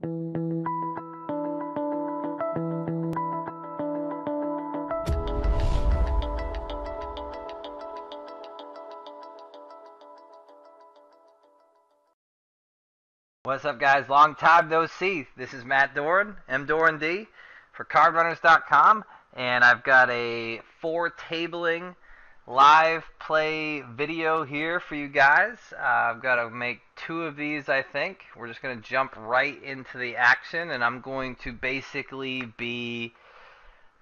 What's up, guys? Long time no see. This is Matt Doran, MDoranD, for CardRunners.com, and I've got a 4-tabling live play video here for you guys. I've got to make 2 of these, I think. We're just going to jump right into the action, and I'm going to basically be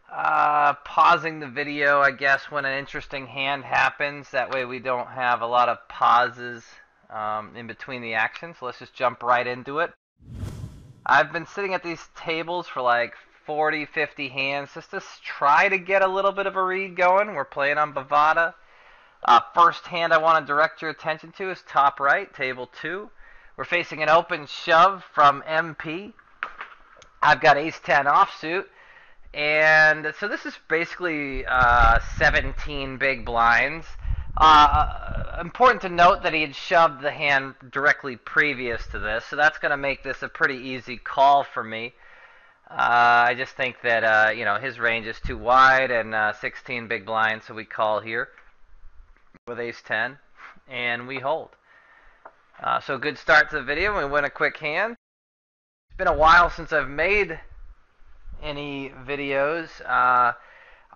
pausing the video, I guess, when an interesting hand happens. That way we don't have a lot of pauses in between the actions. So let's just jump right into it. I've been sitting at these tables for like 40, 50 hands just to try to get a little bit of a read going. We're playing on Bovada. First hand I want to direct your attention to is top right, table 2. We're facing an open shove from MP. I've got ace-10 offsuit. And so this is basically 17 big blinds. Important to note that he had shoved the hand directly previous to this, so that's going to make this a pretty easy call for me. I just think that his range is too wide, and 16 big blinds, so we call here with ace-10, and we hold. So good start to the video. We win a quick hand. It's been a while since I've made any videos.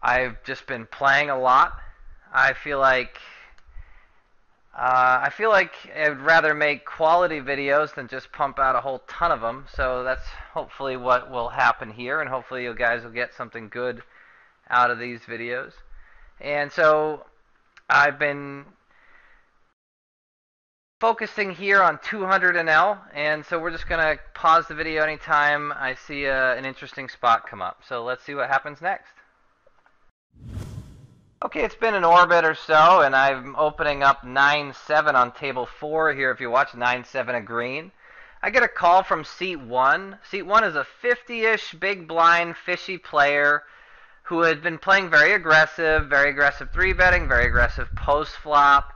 I've just been playing a lot. I feel like I'd rather make quality videos than just pump out a whole ton of them. So that's hopefully what will happen here, and hopefully you guys will get something good out of these videos. And so I've been focusing here on 200 NL, and so we're just going to pause the video anytime I see an interesting spot come up. So let's see what happens next. Okay, it's been an orbit or so, and I'm opening up 9-7 on table 4 here. If you watch 9-7 of green, I get a call from seat 1. Seat 1 is a 50-ish big blind fishy player who had been playing very aggressive 3-betting, very aggressive post flop.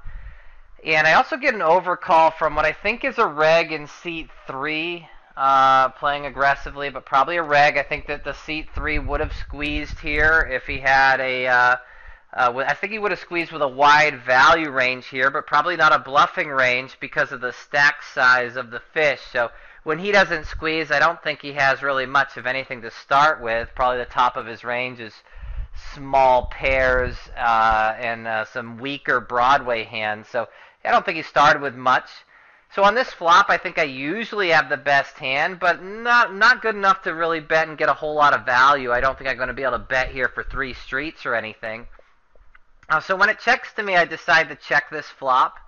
And I also get an overcall from what I think is a reg in seat 3, playing aggressively, but probably a reg. I think that the seat 3 would have squeezed here if he had a I think he would have squeezed with a wide value range here, but probably not a bluffing range because of the stack size of the fish. So when he doesn't squeeze, I don't think he has really much of anything to start with. Probably the top of his range is small pairs and some weaker Broadway hands. So I don't think he started with much. So on this flop, I think I usually have the best hand, but not good enough to really bet and get a whole lot of value. I don't think I'm going to be able to bet here for 3 streets or anything. So when it checks to me, I decide to check this flop.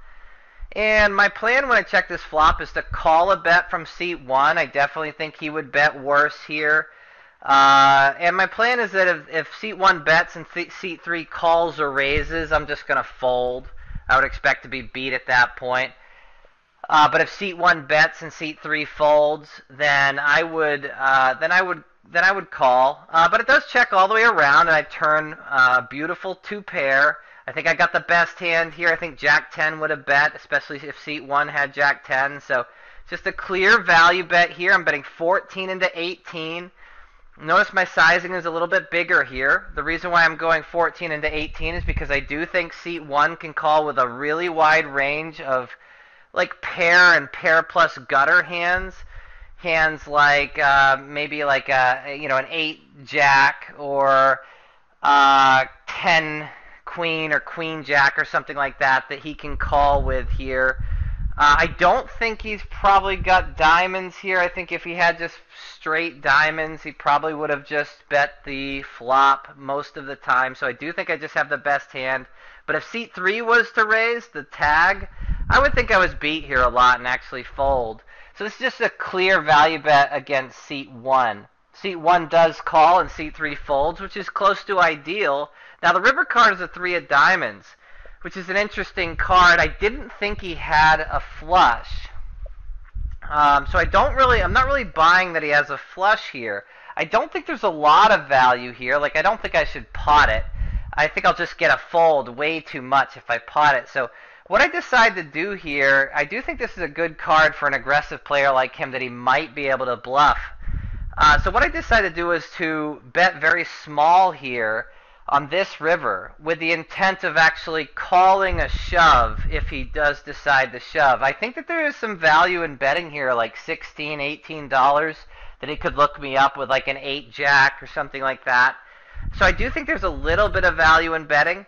And my plan when I check this flop is to call a bet from seat 1. I definitely think he would bet worse here. And my plan is that if seat 1 bets and seat 3 calls or raises, I'm just going to fold. I would expect to be beat at that point. But if seat 1 bets and seat 3 folds, then I would call. But it does check all the way around, and I turn beautiful 2-pair. I think I got the best hand here. I think Jack-10 would have bet, especially if seat 1 had Jack-10. So just a clear value bet here. I'm betting 14 into 18. Notice my sizing is a little bit bigger here. The reason why I'm going 14 into 18 is because I do think seat 1 can call with a really wide range of like pair and pair plus gutter hands. Hands like maybe like an 8-jack or 10 queen or queen jack or something like that he can call with here. I don't think he's probably got diamonds here. I think if he had just straight diamonds, he probably would have just bet the flop most of the time. So I do think I just have the best hand. But if seat 3 was to raise the tag, I would think I was beat here a lot and actually fold. So this is just a clear value bet against seat 1. Seat 1 does call and seat 3 folds, which is close to ideal. Now the river card is a 3 of diamonds, which is an interesting card. I didn't think he had a flush. So I'm not really buying that he has a flush here. I don't think there's a lot of value here. Like, I don't think I should pot it. I think I'll just get a fold way too much if I pot it. So What I decide to do here, I do think this is a good card for an aggressive player like him that he might be able to bluff. So what I decided to do is to bet very small here on this river with the intent of actually calling a shove if he does decide to shove. I think that there is some value in betting here, like $16, $18, that he could look me up with like an 8 jack or something like that. So I do think there's a little bit of value in betting.